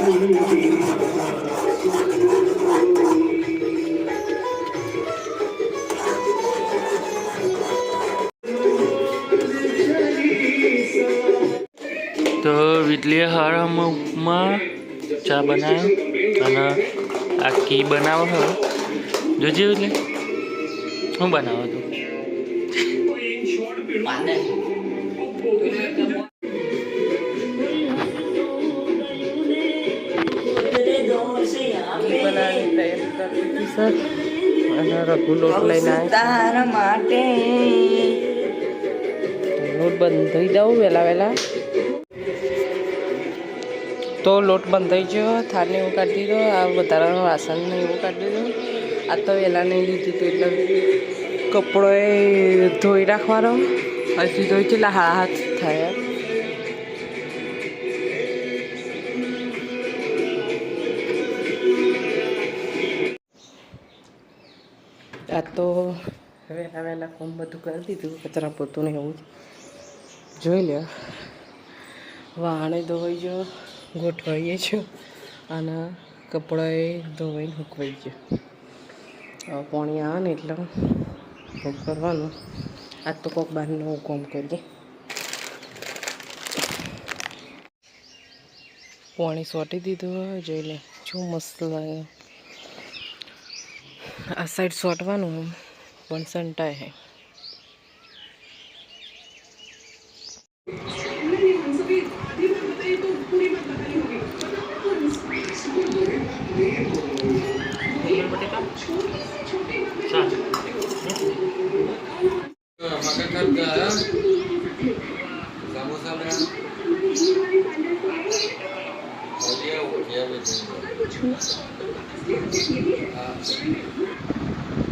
તો વીટલીએ હવામાં ચા બનાવ્યો અને આખી બનાવો હવે જોજે એટલે શું બનાવો તું રઘુ લોટ લઈને તારા માટે લોટ બંધ થઈ દઉં વહેલા તો લોટ બંધ થઈ ગયો થાળને એવું કાઢી દીધો આ વધારાનું વાસણને એવું કાઢી દીધું આ તો વહેલા નહીં લીધું હતું એટલે કપડો એ ધોઈ રાખવાનો હજી ધોઈ છે એટલે હાથ થાય આ તો વહેલા કોમ બધું કરી દીધું કચરા પોતું ને એવું જોઈ લે વાહણે ધોવાઈ ગયો ગોઠવાઈએ છો અને કપડાએ ધોવાઈને સૂકવાઈ ગયો હવે પાણી આવે ને એટલે શું કરવાનું આજ તો કોઈક બહારનું કામ કરીએ પાણી સોટી દીધું જોઈ લે શું મસ્ત લાગે આ સાઈડ સોટવાનું પણ સંટાય હે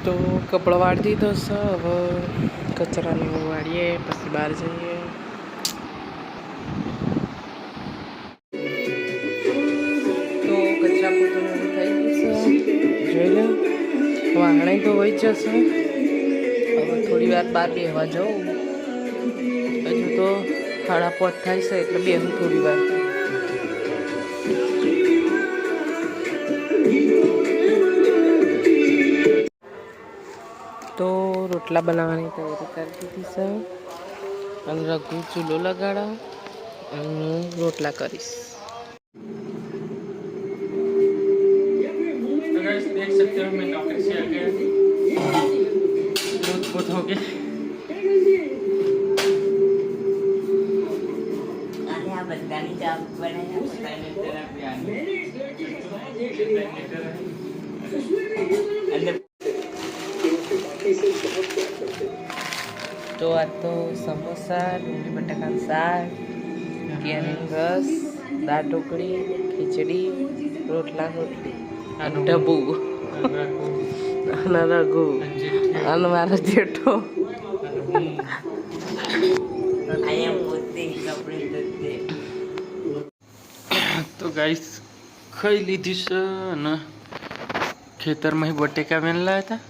તો કપડાં વાળી દીધો છે હવે કચરાને વાળીએ પછી બહાર જઈએ તો કચરા પોતું થઈ ગયું છે જોઈ લો વાહણે તો વહી જશે હવે થોડી વાર બહાર બેસવા જાઉં હજુ તો 5:30 થાય છે એટલે બેસું થોડી વાર તો રોટલા બનાવવાની તૈયારી કરી દીધી છે અને રઘુ ચૂલો લગાડા અને હું રોટલા કરીશ देख सकते हो मैं नौकरी से आ गया दूध पोत हो गए तो आज तो समोसा डूंगरी बटाकाનું શાક કેરીનો રસ દાળ ઢોકળી ખીચડી રોટલા રોટલી ડબ્બુ અને રઘુ અને મારો જેઠો તો ગાઈસ ખાઈ લીધી છે અને ખેતરમાં બટેકા વેણલા હતા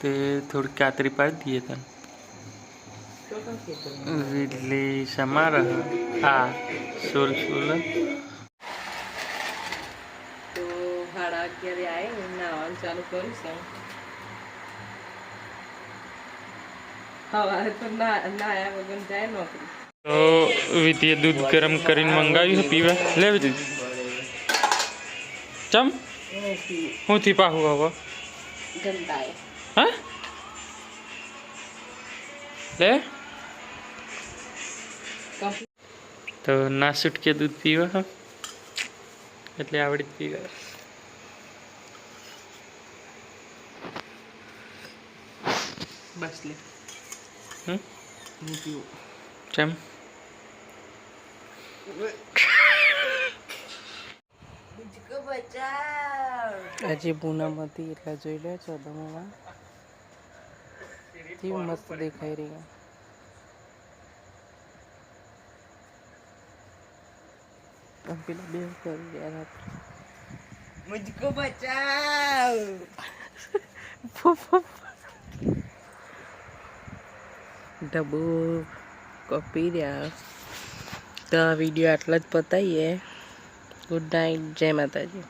તે થોડી કાતરી પાડી દઈએ તને વીડલી સમારહ આ સોલ સોલ તો 11:30 આવે નાવાનું ચાલુ કરીશું હવારે તો નાયા વગર જાય નોકરી તો વિધિએ દૂધ ગરમ કરીને મંગાવ્યું છે પીવા લેવી દીધું ચમ હું થી પાહું હવે ગંદાય હા લે તો ના છૂટકે દૂધ પીવા એટલે આવડી પીવા બસ લે કેમ આજે પૂનમ હતી એટલે જોઈ લે ચોદમમાં કેવી મસ્ત દેખાઈ રહી પેલા બે કરી રહ્યા મુझको बचाओ ડબ્બુ કોપી રહ્યા તો આ વિડીયો આટલા જ પતાવીએ ગુડ નાઇટ, જય માતાજી.